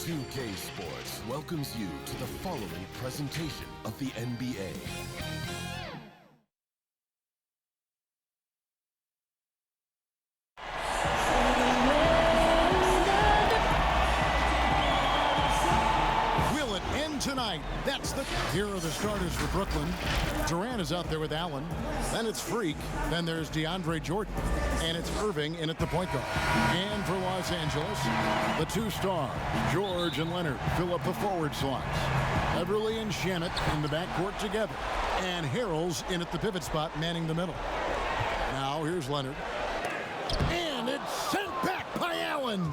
2K Sports welcomes you to the following presentation of the NBA. Will it end tonight? Here are the starters for Brooklyn. Durant is out there with Allen. Then it's Freak. Then there's DeAndre Jordan. And it's Irving in at the point guard. And for Los Angeles, the two stars, George and Leonard, fill up the forward slots. Beverly and Shamet in the backcourt together. And Harrell's in at the pivot spot, manning the middle. Now here's Leonard. And it's sent back by Allen.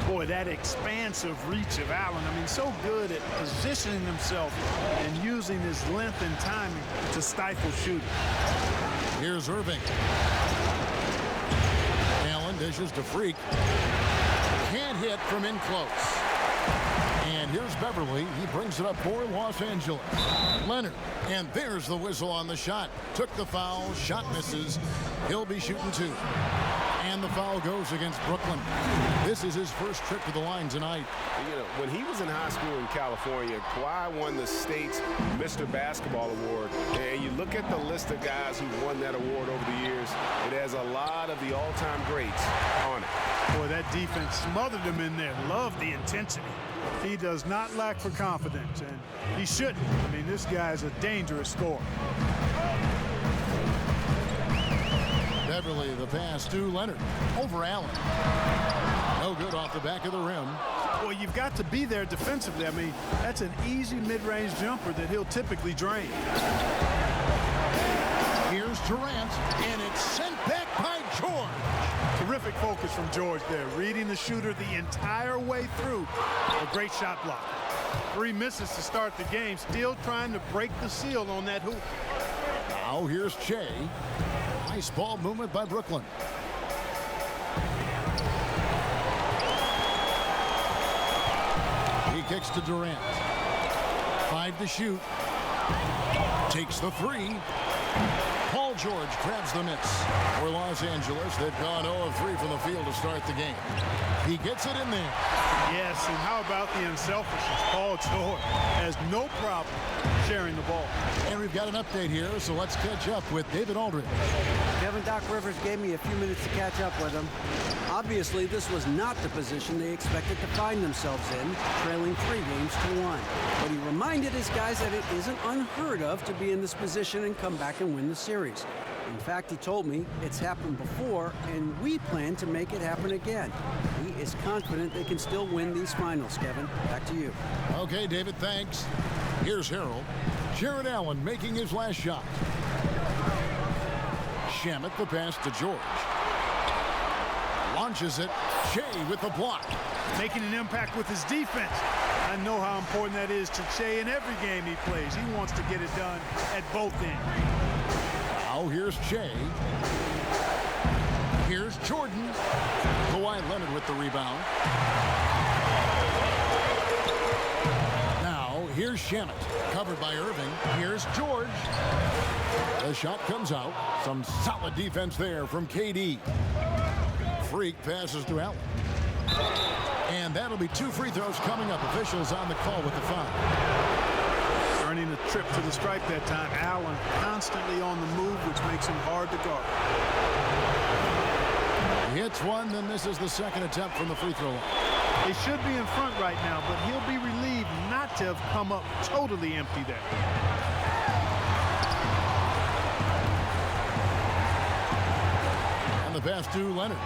Boy, that expansive reach of Allen. I mean, so good at positioning himself and using his length and timing to stifle shooting. Here's Irving. Allen dishes to Freak. Can't hit from in close. And here's Beverly. He brings it up for Los Angeles. Leonard. And there's the whistle on the shot. Took the foul. Shot misses. He'll be shooting two. And the foul goes against Brooklyn. This is his first trip to the line tonight. You know, when he was in high school in California, Kawhi won the state's Mr. Basketball Award. And you look at the list of guys who won that award over the years, it has a lot of the all-time greats on it. Boy, that defense smothered him in there. Loved the intensity. He does not lack for confidence, and he shouldn't. I mean, this guy's a dangerous scorer. Beverly, the pass to Leonard. Over Allen. No good off the back of the rim. Well, you've got to be there defensively. I mean, that's an easy mid-range jumper that he'll typically drain. Here's Durant, and it's sent back by George. Terrific focus from George there, reading the shooter the entire way through. A great shot block. 3 misses to start the game, still trying to break the seal on that hoop. Now here's Che. Nice ball movement by Brooklyn. He kicks to Durant. 5 to shoot. Takes the 3. Paul George grabs the miss. For Los Angeles, they've gone 0 of 3 from the field to start the game. He gets it in there. Yes, and how about the unselfishness? Paul George has no problem sharing the ball. And we've got an update here, so let's catch up with David Aldridge. Kevin, Doc Rivers gave me a few minutes to catch up with him. Obviously, this was not the position they expected to find themselves in, trailing 3 games to 1. But he reminded his guys that it isn't unheard of to be in this position and come back and win the series. In fact, he told me it's happened before, and we plan to make it happen again. He is confident they can still win these finals, Kevin. Back to you. Okay, David, thanks. Here's Harrell. Jared Allen making his last shot. Shamet the pass to George. Launches it. Shea with the block. Making an impact with his defense. I know how important that is to Shea in every game he plays. He wants to get it done at both ends. Now here's Shea. Here's Jordan. Kawhi Leonard with the rebound. Now here's Shamet. Covered by Irving. Here's George. The shot comes out. Some solid defense there from KD. Freak passes to Allen. And that'll be 2 free throws coming up. Officials on the call with the foul. Earning a trip to the stripe that time. Allen constantly on the move, which makes him hard to guard. He hits one, then misses the second attempt from the free throw line. They should be in front right now, but he'll be relieved not to have come up totally empty there. And the pass to Leonard.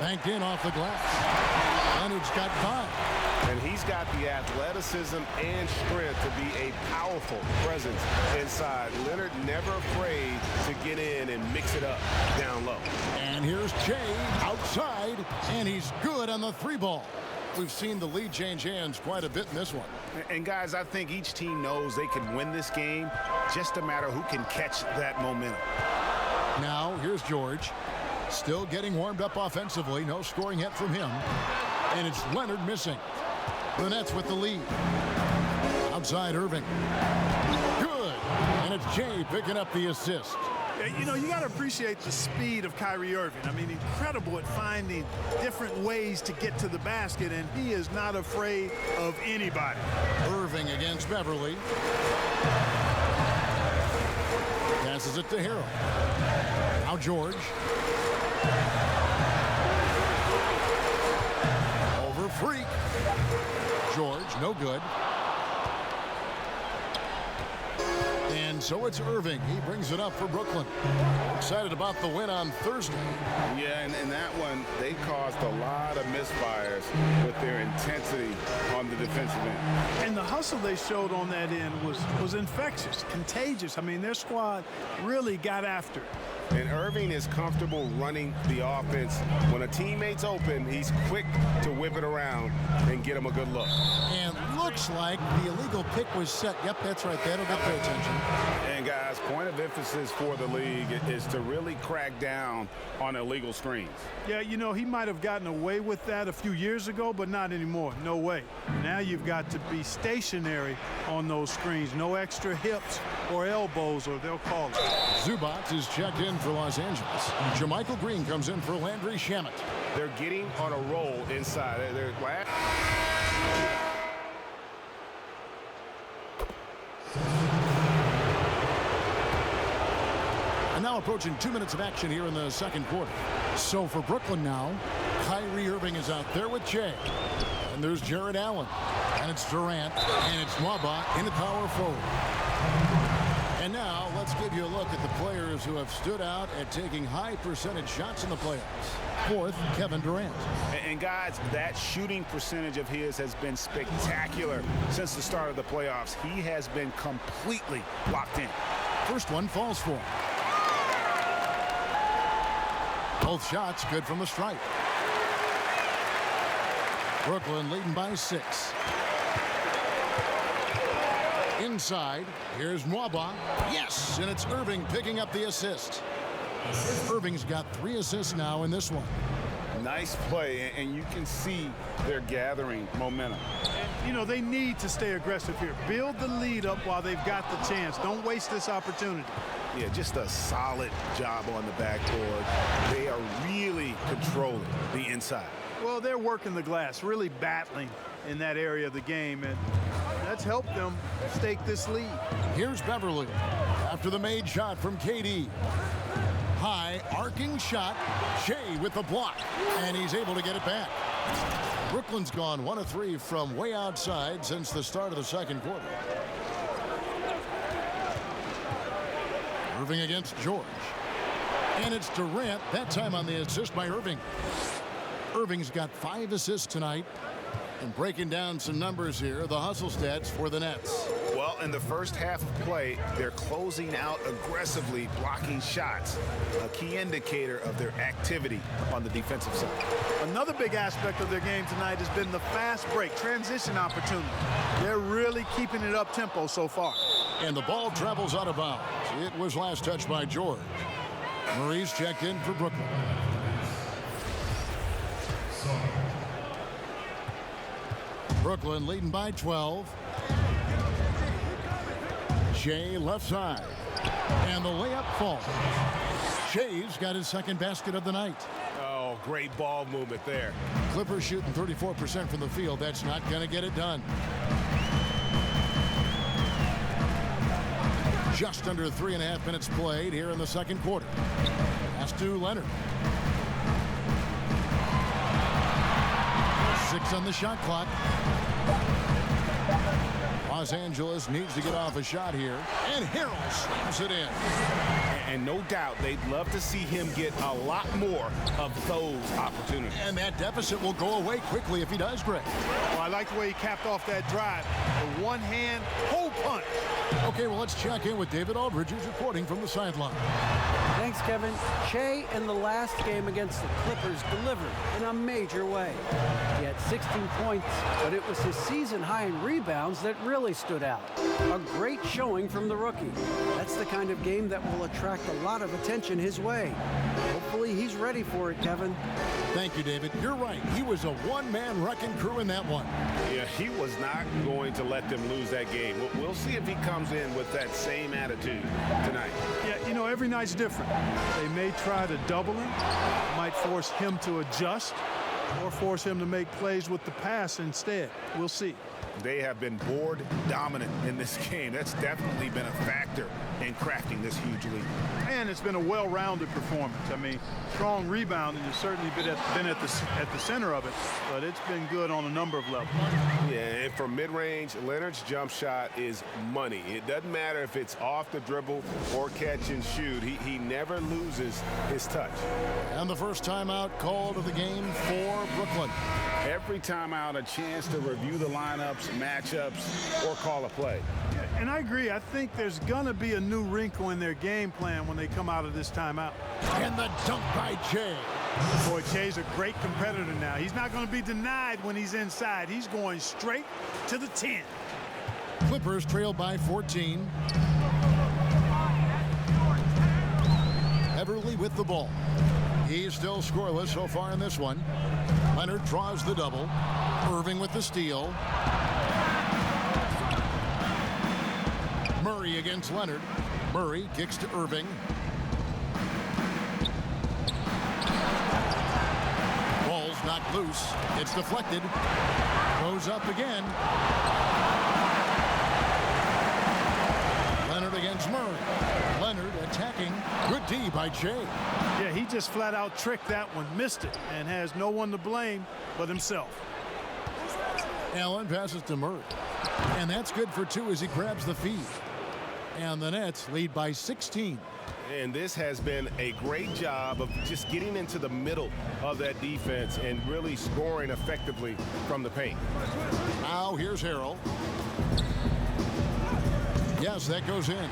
Banked in off the glass. Leonard's got 5. And he's got the athleticism and strength to be a powerful presence inside. Leonard never afraid to get in and mix it up down low. And here's Jay outside, and he's good on the 3-ball. We've seen the lead change hands quite a bit in this one. And guys, I think each team knows they can win this game, just a matter who can catch that momentum. Now here's George. Still getting warmed up offensively. No scoring yet from him. And it's Leonard missing. The Nets with the lead. Outside Irving. Good. And it's Jay picking up the assist. You know, you got to appreciate the speed of Kyrie Irving. I mean, incredible at finding different ways to get to the basket, and he is not afraid of anybody. Irving against Beverly. Passes it to Harrell. Now George. Over Freak. George, no good. And so it's Irving. He brings it up for Brooklyn. Excited about the win on Thursday. Yeah, and that one, they caused a lot of misfires with their intensity on the defensive end. And the hustle they showed on that end was infectious, contagious. I mean, their squad really got after it. And Irving is comfortable running the offense. When a teammate's open, he's quick to whip it around and get him a good look. And looks like the illegal pick was set. Yep, that's right. That'll get their attention. And guys, point of emphasis for the league is to really crack down on illegal screens. Yeah, you know, he might have gotten away with that a few years ago, but not anymore. No way. Now you've got to be stationary on those screens. No extra hips or elbows, or they'll call it. Zubac is checked in for Los Angeles. Jermichael Green comes in for Landry Shamet. They're getting on a roll inside. And now approaching 2 minutes of action here in the second quarter. So for Brooklyn now, Kyrie Irving is out there with Jay. And there's Jared Allen. And it's Durant. And it's Nwaba in the power forward. And now let's give you a look at the players who have stood out at taking high percentage shots in the playoffs. Fourth, Kevin Durant. And guys, that shooting percentage of his has been spectacular since the start of the playoffs. He has been completely locked in. First one falls for him. Both shots good from the stripe. Brooklyn leading by 6. Inside, here's Nwaba. Yes, and it's Irving picking up the assist. Irving's got 3 assists now in this one. Nice play, and you can see they're gathering momentum. You know, they need to stay aggressive here. Build the lead up while they've got the chance. Don't waste this opportunity. Yeah, just a solid job on the backboard. They are really controlling the inside. Well, they're working the glass, really battling in that area of the game, and that's helped them stake this lead. Here's Beverly after the made shot from KD. High arcing shot. Shea with the block, and he's able to get it back. Brooklyn's gone 1 of 3 from way outside since the start of the second quarter. Irving against George. And it's Durant, that time on the assist by Irving. Irving's got 5 assists tonight. And breaking down some numbers here, the hustle stats for the Nets. Well, in the first half of play, they're closing out aggressively, blocking shots, a key indicator of their activity on the defensive side. Another big aspect of their game tonight has been the fast break, transition opportunity. They're really keeping it up tempo so far. And the ball travels out of bounds. It was last touched by George. Maurice checked in for Brooklyn. Brooklyn leading by 12. Shea left side. And the layup falls. Shea's got his second basket of the night. Oh, great ball movement there. Clippers shooting 34% from the field. That's not going to get it done. Just under 3.5 minutes played here in the second quarter. Pass to Leonard. 6 on the shot clock. Los Angeles needs to get off a shot here. And Harrell slams it in. And no doubt they'd love to see him get a lot more of those opportunities. And that deficit will go away quickly if he does, Greg. Well, I like the way he capped off that drive. The one-hand hole punch. Okay, well, let's check in with David Aldridge, who's reporting from the sideline. They Thanks, Kevin. Shea in the last game against the Clippers delivered in a major way. He had 16 points, but it was his season high in rebounds that really stood out. A great showing from the rookie. That's the kind of game that will attract a lot of attention his way. Hopefully he's ready for it, Kevin. Thank you, David. You're right. He was a one-man wrecking crew in that one. Yeah, he was not going to let them lose that game. We'll see if he comes in with that same attitude tonight. Yeah, you know, every night's different. They may try to double him, might force him to adjust, or force him to make plays with the pass instead. We'll see. They have been board dominant in this game. That's definitely been a factor in crafting this huge lead. And it's been a well-rounded performance. I mean, strong rebounding has certainly been at the center of it, but it's been good on a number of levels. Yeah, and for mid-range, Leonard's jump shot is money. It doesn't matter if it's off the dribble or catch and shoot. He never loses his touch. And the first timeout called of the game for Brooklyn. Every timeout, a chance to review the lineups, matchups, or call a play. And I agree. I think there's going to be a new wrinkle in their game plan when they come out of this timeout. And the dunk by Jay. Boy, Jay's a great competitor now. He's not going to be denied when he's inside. He's going straight to the 10. Clippers trail by 14. Everly with the ball. He's still scoreless so far in this one. Leonard draws the double. Irving with the steal. Murray against Leonard. Murray kicks to Irving. Ball's not loose. It's deflected. Goes up again. Leonard against Murray. Leonard attacking. Good D by Jay. Yeah, he just flat out tricked that one, missed it, and has no one to blame but himself. Allen passes to Murray. And that's good for two as he grabs the feed. And the Nets lead by 16. And this has been a great job of just getting into the middle of that defense and really scoring effectively from the paint. Now here's Harrell. Yes, that goes in.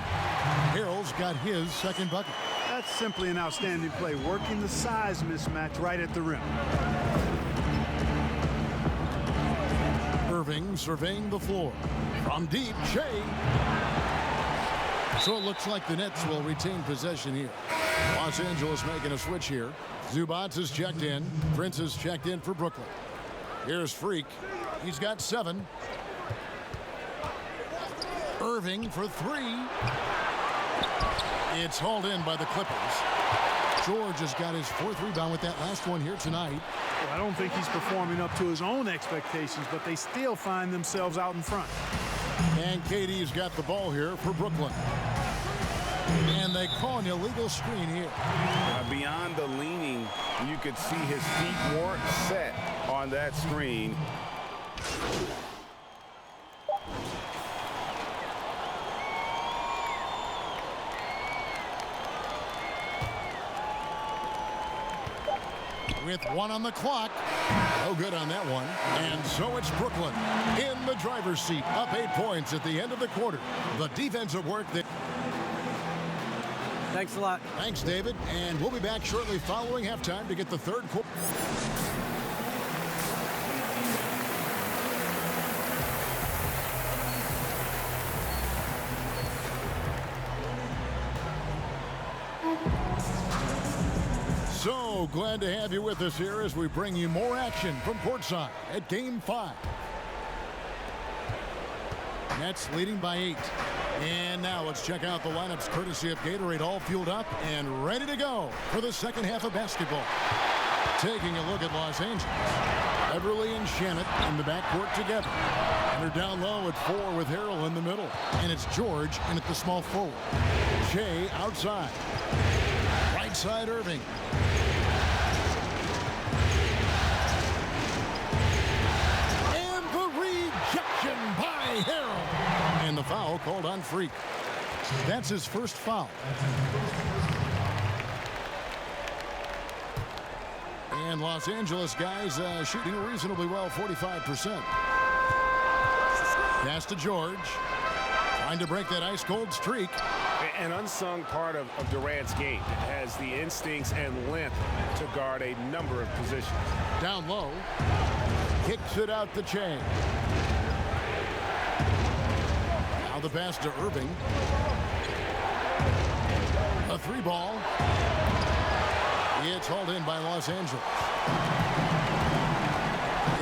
Harrell's got his second bucket. That's simply an outstanding play, working the size mismatch right at the rim. Irving surveying the floor. From deep, Shea. So it looks like the Nets will retain possession here. Los Angeles making a switch here. Zubats is checked in. Prince is checked in for Brooklyn. Here's Freak. He's got 7. Irving for 3. It's hauled in by the Clippers. George has got his 4th rebound with that last one here tonight. Well, I don't think he's performing up to his own expectations, but they still find themselves out in front. And KD's got the ball here for Brooklyn. And they call an illegal screen here. Beyond the leaning, you could see his feet weren't set on that screen. With 1 on the clock. No good on that one. And so it's Brooklyn in the driver's seat, up 8 points at the end of the quarter. The defensive work that... Thanks a lot. Thanks, David. And we'll be back shortly following halftime to get the third quarter. So glad to have you with us here as we bring you more action from courtside at Game 5. Nets leading by 8. And now let's check out the lineups courtesy of Gatorade, all fueled up and ready to go for the second half of basketball. Taking a look at Los Angeles. Everly and Shannon in the backcourt together. And they're down low at 4 with Harrell in the middle. And it's George in at the small forward. Shea outside. Right side Irving. And the rejection by Harrell. And the foul called on Freak. That's his first foul. And Los Angeles guys shooting reasonably well, 45%. Pass to George. Trying to break that ice-cold streak. An unsung part of Durant's game. Has the instincts and length to guard a number of positions. Down low. Kicks it out the chain. Now the pass to Irving. A three ball. It's hauled in by Los Angeles.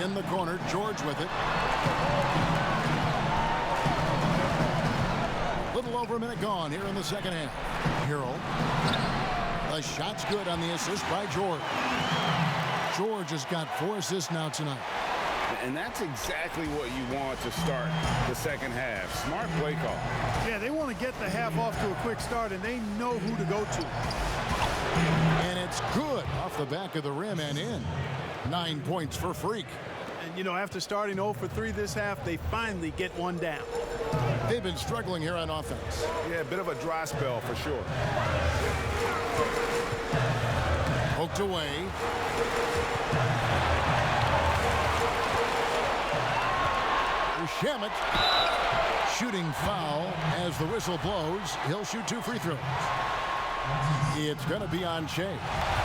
In the corner, George with it. Little over a minute gone here in the second half. Harrell. The shot's good on the assist by George. George has got 4 assists now tonight. And that's exactly what you want to start the second half. Smart play call. Yeah, they want to get the half off to a quick start, and they know who to go to. And it's good off the back of the rim and in. 9 points for Freak. And, you know, after starting 0 for 3 this half, they finally get one down. They've been struggling here on offense. Yeah, a bit of a dry spell for sure. Poked away. Shamet. Shooting foul as the whistle blows. He'll shoot 2 free throws. It's going to be on Shea.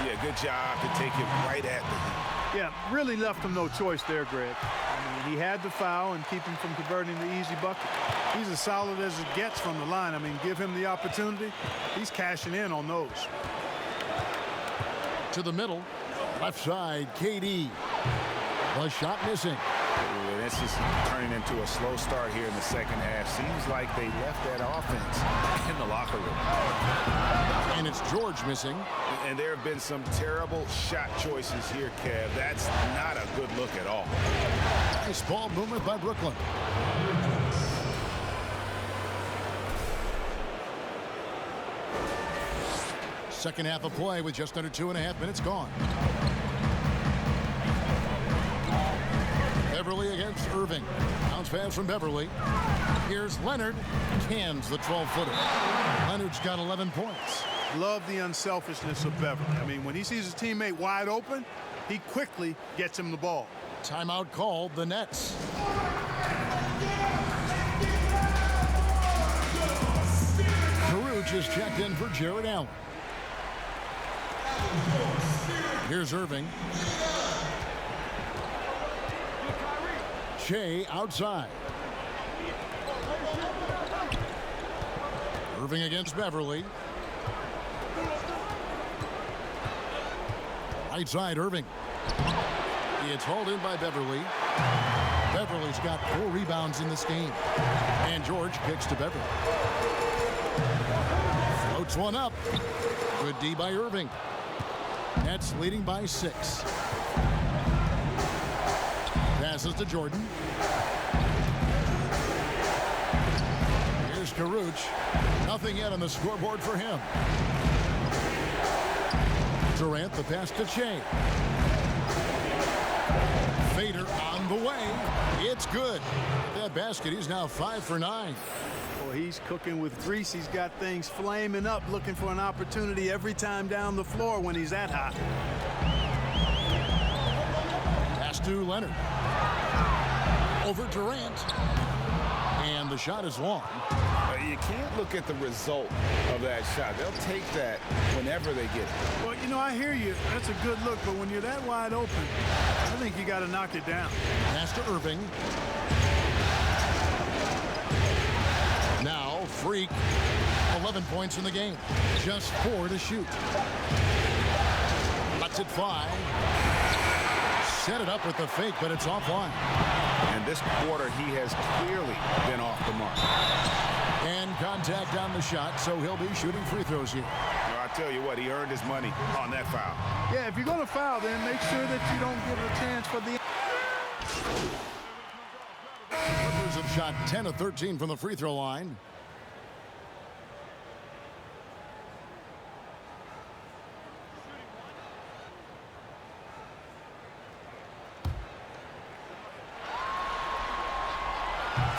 Yeah, good job to take it right at the heat. Yeah, really left him no choice there, Greg. I mean, he had to foul and keep him from converting the easy bucket. He's as solid as it gets from the line. I mean, give him the opportunity. He's cashing in on those. To the middle. Left side, KD. The shot missing. This is turning into a slow start here in the second half. Seems like they left that offense in the locker room. And it's George missing. And there have been some terrible shot choices here, Kev. That's not a good look at all. Nice ball movement by Brooklyn. Second half of play with just under 2.5 minutes gone. Beverly against Irving. Bounce pass from Beverly. Here's Leonard. Cans the 12-footer. Leonard's got 11 points. Love the unselfishness of Beverly. I mean, when he sees his teammate wide open, he quickly gets him the ball. Timeout called, the Nets. Caruth is checked in for Jared Allen. Here's Irving. Shea outside. Irving against Beverly. Right side, Irving. It's hauled in by Beverly. Beverly's got 4 rebounds in this game. And George kicks to Beverly. Floats one up. Good D by Irving. Nets leading by 6. Passes to Jordan. Here's Caruth. Nothing yet on the scoreboard for him. Durant, the pass to Shea. Fader on the way. It's good. That basket, he's now 5 for 9. Well, he's cooking with grease. He's got things flaming up, looking for an opportunity every time down the floor when he's that hot. Pass to Leonard. Over Durant. And the shot is long. You can't look at the result of that shot. They'll take that whenever they get it. Well, you know, I hear you. That's a good look, but when you're that wide open, I think you got to knock it down. Pass to Irving. Now, Freak. 11 points in the game. Just 4 to shoot. Lets it fly. Set it up with the fake, but it's offline. And this quarter, he has clearly been off the mark. And contact on the shot, so he'll be shooting free throws here. Well, I tell you what, he earned his money on that foul. Yeah, if you're going to foul, then make sure that you don't give it a chance for the... Clippers have shot 10 of 13 from the free throw line.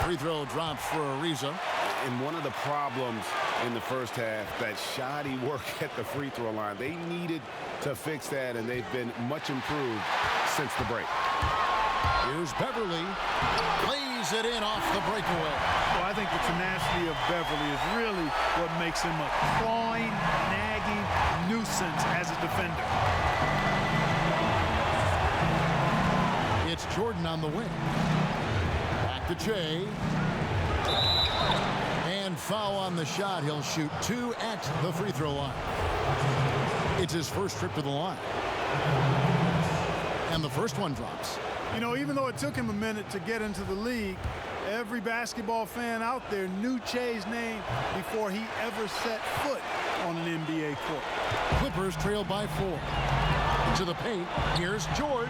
Free throw drops for Ariza. And one of the problems in the first half, that shoddy work at the free throw line. They needed to fix that, and they've been much improved since the break. Here's Beverly. Lays lays it in off the breakaway. Well, I think the tenacity of Beverly is really what makes him a clawing, nagging nuisance as a defender. It's Jordan on the wing. Back to Che. And foul on the shot. He'll shoot 2 at the free throw line. It's his first trip to the line. And the first one drops. You know, even though it took him a minute to get into the league, every basketball fan out there knew Che's name before he ever set foot on an NBA court. Clippers trail by 4. To the paint. Here's George.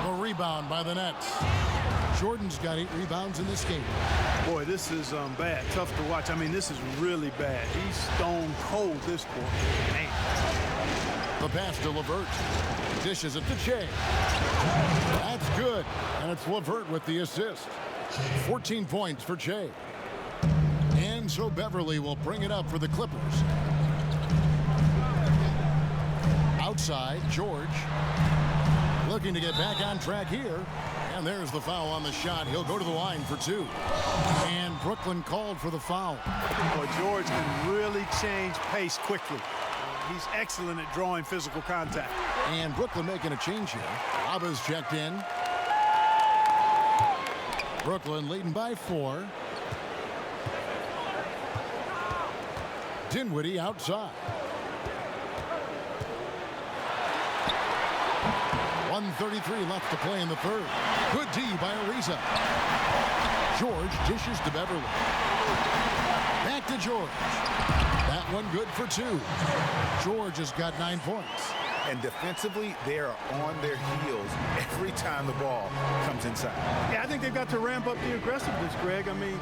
The rebound by the Nets. Jordan's got 8 rebounds in this game. Boy, this is bad. Tough to watch. I mean, this is really bad. He's stone cold this quarter. Man. The pass to LeVert. Dishes it to Che. That's good. And it's LeVert with the assist. 14 points for Che. And so Beverly will bring it up for the Clippers. Outside, George. Looking to get back on track here. And there's the foul on the shot. He'll go to the line for 2. And Brooklyn called for the foul. Boy, George can really change pace quickly. He's excellent at drawing physical contact. And Brooklyn making a change here. Aba's checked in. Brooklyn leading by 4. Dinwiddie outside. 1:33 left to play in the third. Good D by Ariza. George dishes to Beverly. Back to George. That one good for 2. George has got 9 points. And defensively, they are on their heels every time the ball comes inside. Yeah, I think they've got to ramp up the aggressiveness, Greg. I mean,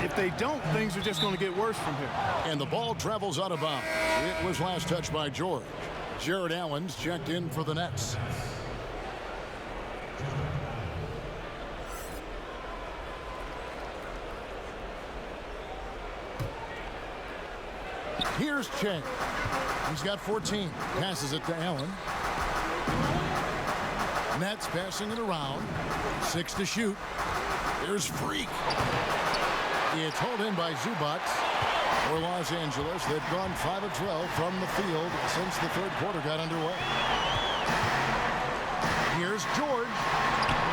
if they don't, things are just going to get worse from here. And the ball travels out of bounds. It was last touched by George. Jared Allen's checked in for the Nets. Here's Che. He's got 14. Passes it to Allen. Nets passing it around. 6 to shoot. There's Freak. It's hauled in by Zubac. For Los Angeles, they've gone 5 of 12 from the field since the third quarter got underway. Here's George.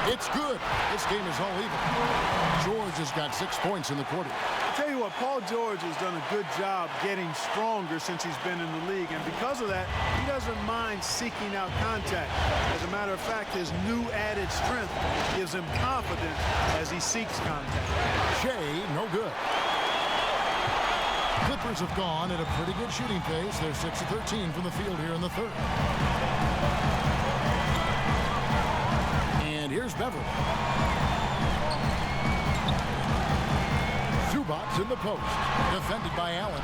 It's good. This game is all even. George has got 6 points in the quarter. I'll tell you what, Paul George has done a good job getting stronger since he's been in the league, and because of that, he doesn't mind seeking out contact. As a matter of fact, his new added strength gives him confidence as he seeks contact. Che, no good. Clippers have gone at a pretty good shooting pace. They're 6 of 13 from the field here in the third. And here's Beverly. Zubac in the post. Defended by Allen.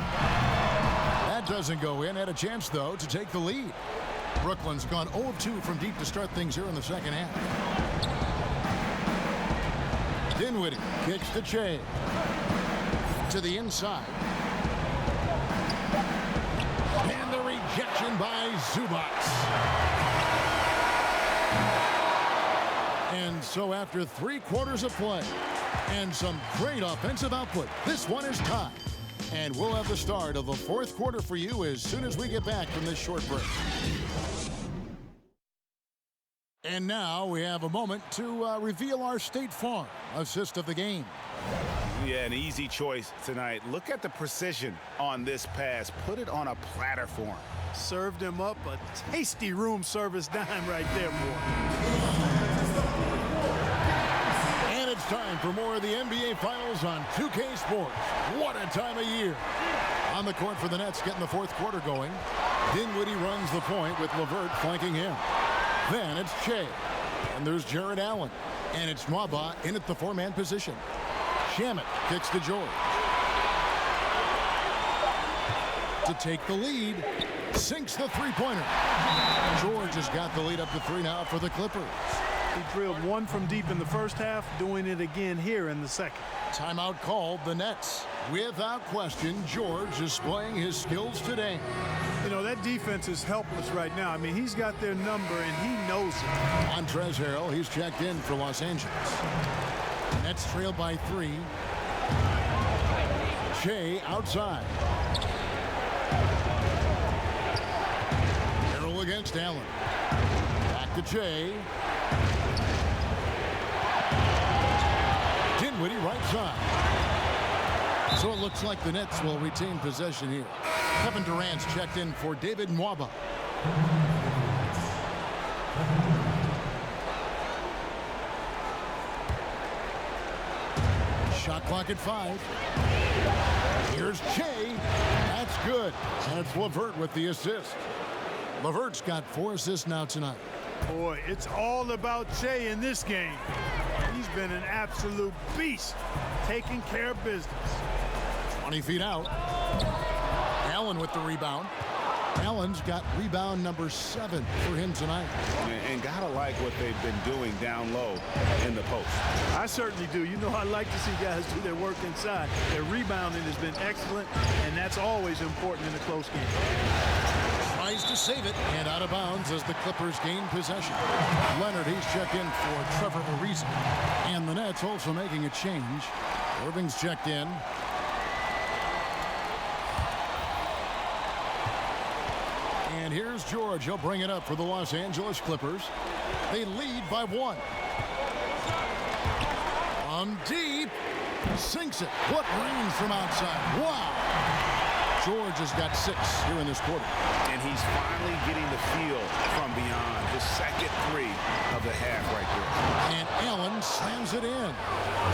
That doesn't go in. Had a chance, though, to take the lead. Brooklyn's gone 0 of 2 from deep to start things here in the second half. Dinwiddie kicks to Che. To the inside. And the rejection by Zubac. And so after 3 quarters of play and some great offensive output, this one is tied. And we'll have the start of the fourth quarter for you as soon as we get back from this short break. And now we have a moment to reveal our State Farm assist of the game. Yeah, an easy choice tonight. Look at the precision on this pass. Put it on a platter for him. Served him up a tasty room service dime right there, boy. And it's time for more of the NBA Finals on 2K Sports. What a time of year. On the court for the Nets, getting the fourth quarter going. Dinwiddie runs the point with LeVert flanking him. Then it's Che. And there's Jared Allen. And it's Nwaba in at the 4-man position. Shamet kicks to George. To take the lead. Sinks the three-pointer. George has got the lead up to 3 now for the Clippers. He drilled 1 from deep in the first half, doing it again here in the second. Timeout called, the Nets. Without question, George displaying his skills today. You know, that defense is helpless right now. I mean, he's got their number, and he knows it. Montrezl Harrell, he's checked in for Los Angeles. Nets trailed by 3. Shea outside. Harrell against Allen. Back to Shea. Dinwiddie right side. So it looks like the Nets will retain possession here. Kevin Durant's checked in for David Nwaba. Shot clock at 5. Here's Shea. That's good. And it's LeVert with the assist. LeVert's got 4 assists now tonight. Boy, it's all about Shea in this game. He's been an absolute beast, taking care of business. 20 feet out. Allen with the rebound. Allen's got rebound number 7 for him tonight. And gotta like what they've been doing down low in the post. I certainly do. You know, I like to see guys do their work inside. Their rebounding has been excellent, and that's always important in a close game. Tries to save it, and out of bounds as the Clippers gain possession. Leonard, he's checked in for Trevor Ariza. And the Nets also making a change. Irving's checked in. And here's George. He'll bring it up for the Los Angeles Clippers. They lead by 1. On deep. Sinks it. What range from outside. Wow. George has got 6 here in this quarter. And he's finally getting the feel from beyond. The second 3 of the half right there. And Allen slams it in.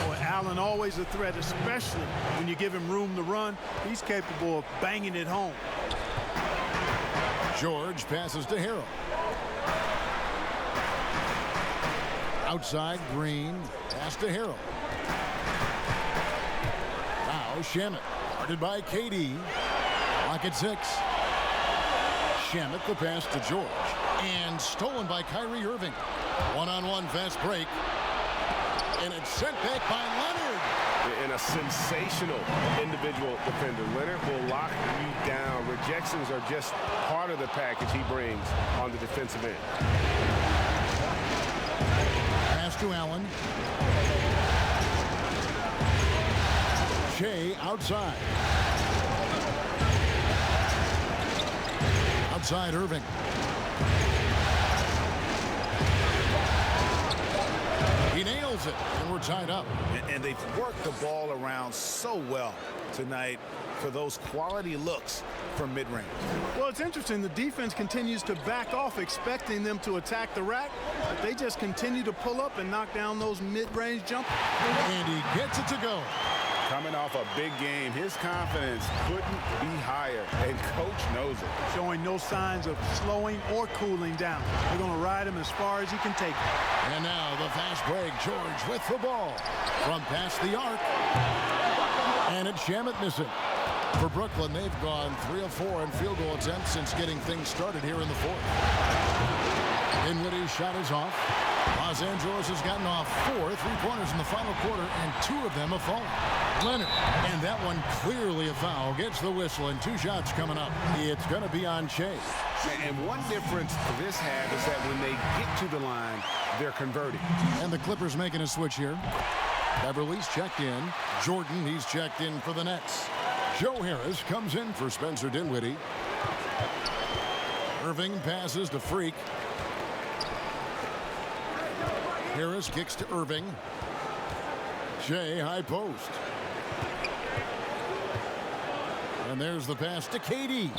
Boy, Allen always a threat, especially when you give him room to run. He's capable of banging it home. George passes to Harrell. Outside, Green. Pass to Harrell. Now Shamet. Guarded by KD. Lock at 6. Shamet the pass to George. And stolen by Kyrie Irving. One-on-one fast break. And it's sent back by Leonard. And a sensational individual defender. Leonard will lock you down. Rejections are just part of the package he brings on the defensive end. Pass to Allen. Shea outside. Outside Irving. He nails it, and we're tied up. And they've worked the ball around so well tonight for those quality looks from mid-range. Well, it's interesting. The defense continues to back off, expecting them to attack the rack, but they just continue to pull up and knock down those mid-range jumpers. And he gets it to go. Coming off a big game, his confidence couldn't be higher, and coach knows it. Showing no signs of slowing or cooling down. They're going to ride him as far as he can take it. And now the fast break. George with the ball from past the arc. And it's Shamet missing. For Brooklyn, they've gone 3 of 4 in field goal attempts since getting things started here in the 4th. Dinwiddie's shot is off. Los Angeles has gotten off 4 3-pointers in the final quarter, and 2 of them have fallen. Leonard, and that one clearly a foul, gets the whistle, and 2 shots coming up. It's going to be on Shea. And one difference this half is that when they get to the line, they're converting. And the Clippers making a switch here. Beverly's checked in. Jordan, he's checked in for the Nets. Joe Harris comes in for Spencer Dinwiddie. Irving passes to Freak. Harris kicks to Irving. Shea high post. And there's the pass to KD.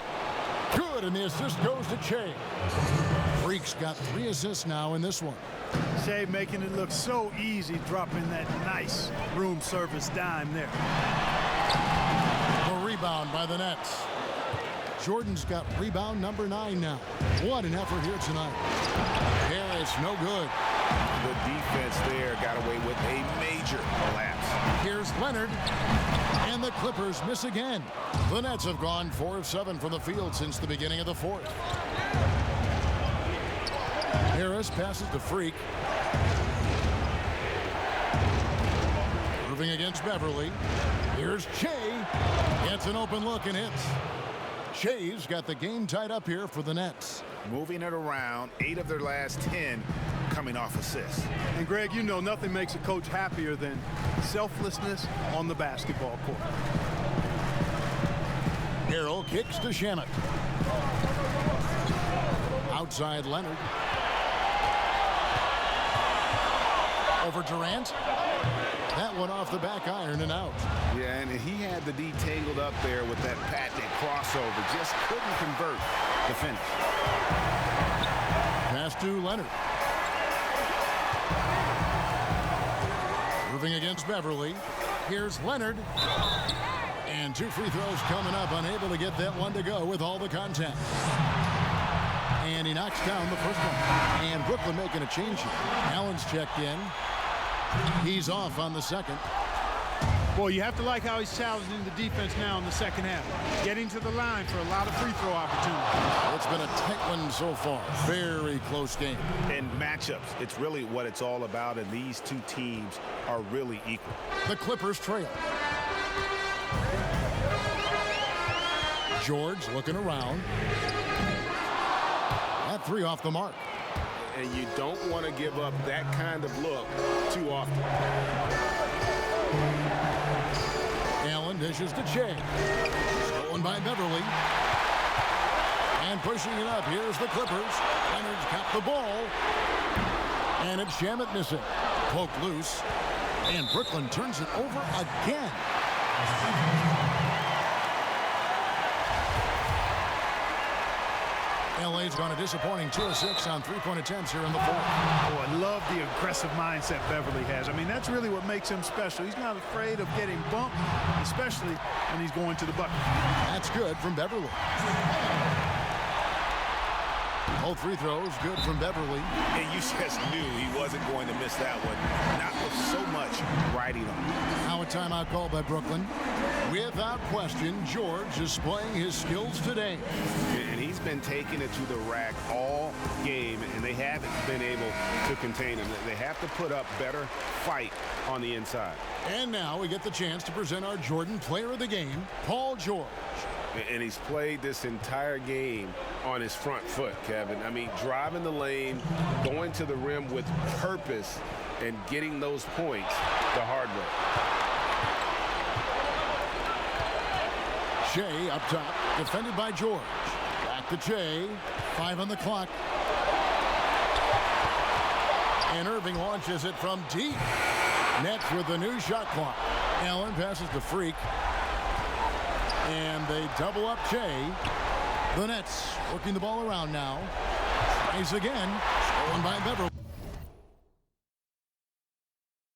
Good, and the assist goes to Shea. Freak's got 3 assists now in this one. Shea making it look so easy, dropping that nice room service dime there. The rebound by the Nets. Jordan's got rebound number 9 now. What an effort here tonight. Harris, no good. The defense there got away with a major collapse. Here's Leonard. And the Clippers miss again. The Nets have gone 4 of 7 from the field since the beginning of the 4th. Harris passes to Freak. Irving against Beverly. Here's Shea. It's an open look and hits. Shea's got the game tied up here for the Nets. Moving it around, 8 of their last 10 coming off assists. And Greg, you know nothing makes a coach happier than selflessness on the basketball court. Harrell kicks to Shamet. Outside Leonard. Over Durant. That one off the back iron and out. Yeah, and he had the D tangled up there with that patented crossover. Just couldn't convert the finish. Pass to Leonard. Moving against Beverly. Here's Leonard. And 2 free throws coming up. Unable to get that one to go with all the contact. And he knocks down the first one. And Brooklyn making a change here. Allen's checked in. He's off on the second. Boy, you have to like how he's challenging the defense now in the second half. Getting to the line for a lot of free throw opportunities. It's been a tight one so far. Very close game. And matchups, it's really what it's all about, and these two teams are really equal. The Clippers trail. George looking around. That 3 off the mark. And you don't want to give up that kind of look too often. Allen dishes to Shea. Stolen by Beverly. And pushing it up. Here's the Clippers. Leonard's got the ball. And it's Shamet missing. Poked loose. And Brooklyn turns it over again. LA's gone a disappointing 2 of 6 on 3-point attempts here in the fourth. Oh, I love the aggressive mindset Beverly has. I mean, that's really what makes him special. He's not afraid of getting bumped, especially when he's going to the bucket. That's good from Beverly. Both free throws good from Beverly. And you just knew he wasn't going to miss that one. Not with so much riding on him. Now a timeout called by Brooklyn. Without question, George displaying his skills today. And he's been taking it to the rack all game, and they haven't been able to contain him. They have to put up better fight on the inside. And now we get the chance to present our Jordan Player of the Game, Paul George. And he's played this entire game on his front foot, Kevin. I mean, driving the lane, going to the rim with purpose, and getting those points the hard way. Shea up top, defended by George. Back to Shea, 5 on the clock. And Irving launches it from deep. Nets with the new shot clock. Allen passes to Freak. And they double up Shea. The Nets working the ball around now. Tries again. Stolen by Beverly.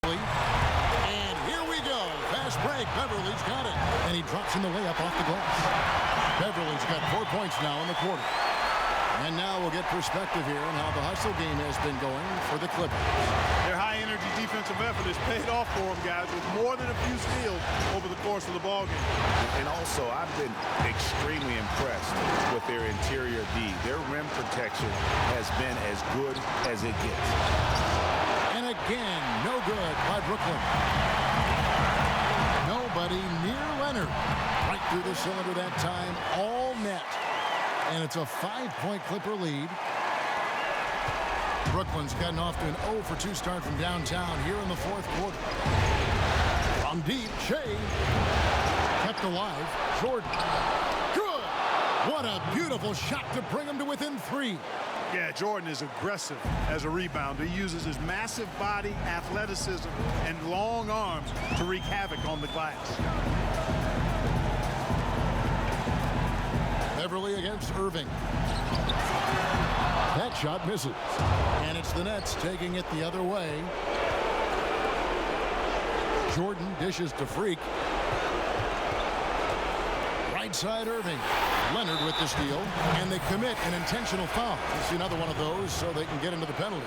And here we go. Fast break. Beverly's got it. And he drops in the layup off the glass. Beverly's got 4 points now in the quarter. And now we'll get perspective here on how the hustle game has been going for the Clippers. Their high-energy defensive effort has paid off for them, guys, with more than a few steals over the course of the ballgame. And also, I've been extremely impressed with their interior D. Their rim protection has been as good as it gets. And again, no good by Brooklyn. Nobody near Leonard. Right through the cylinder that time, all net. And it's a 5-point Clipper lead. Brooklyn's gotten off to an 0 for 2 start from downtown here in the fourth quarter. From deep, Shea kept alive. Jordan. Good. What a beautiful shot to bring him to within 3. Yeah, Jordan is aggressive as a rebounder. He uses his massive body, athleticism, and long arms to wreak havoc on the glass. Beverly against Irving. That shot misses. And it's the Nets taking it the other way. Jordan dishes to Freak. Right side Irving. Leonard with the steal. And they commit an intentional foul. We'll see another one of those so they can get into the penalty.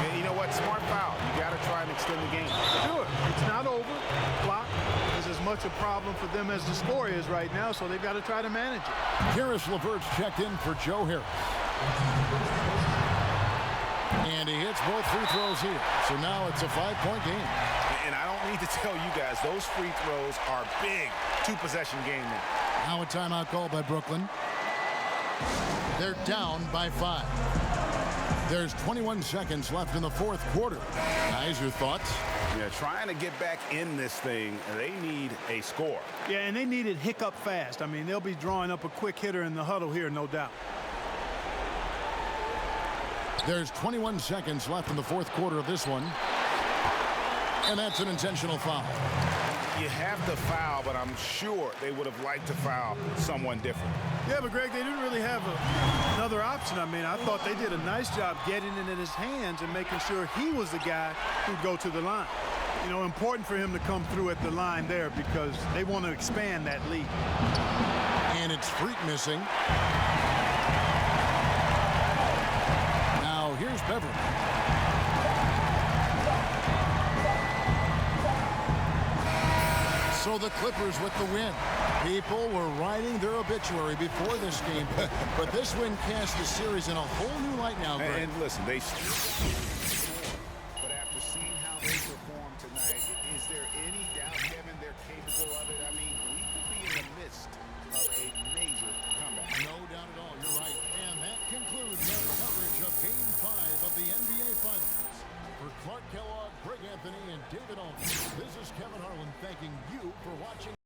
And you know what? Smart foul. You got to try and extend the game. Do it. It's not over. Block is as much a problem for them as the score is right now, so they've got to try to manage it. Karis LeVert's checked in for Joe Harris. And he hits both free throws here. So now it's a 5-point game. And And I don't need to tell you guys, those free throws are big. Two-possession game now. Now a timeout called by Brooklyn. They're down by 5. There's 21 seconds left in the fourth quarter. Guys, your thoughts? Yeah, trying to get back in this thing, they need a score. Yeah, and they need it hiccup fast. I mean, they'll be drawing up a quick hitter in the huddle here, no doubt. There's 21 seconds left in the fourth quarter of this one. And that's an intentional foul. You have to foul, but I'm sure they would have liked to foul someone different. Yeah, but Greg, they didn't really have another option. I mean, I thought they did a nice job getting it in his hands and making sure he was the guy who'd go to the line. You know, important for him to come through at the line there because they want to expand that lead. And it's Freak missing. Now here's Beverly. So the Clippers with the win. People were writing their obituary before this game, but this win cast the series in a whole new light now, Greg. And listen, they but after seeing how they performed tonight, is there any doubt, Kevin, they're capable of it? I mean, we could be in the midst of a major comeback. No doubt at all, you're right. And that concludes our coverage of Game 5 of the NBA Finals. For Clark Kellogg, Greg Anthony, and David Aldridge, this is Kevin Harlan thanking you for watching.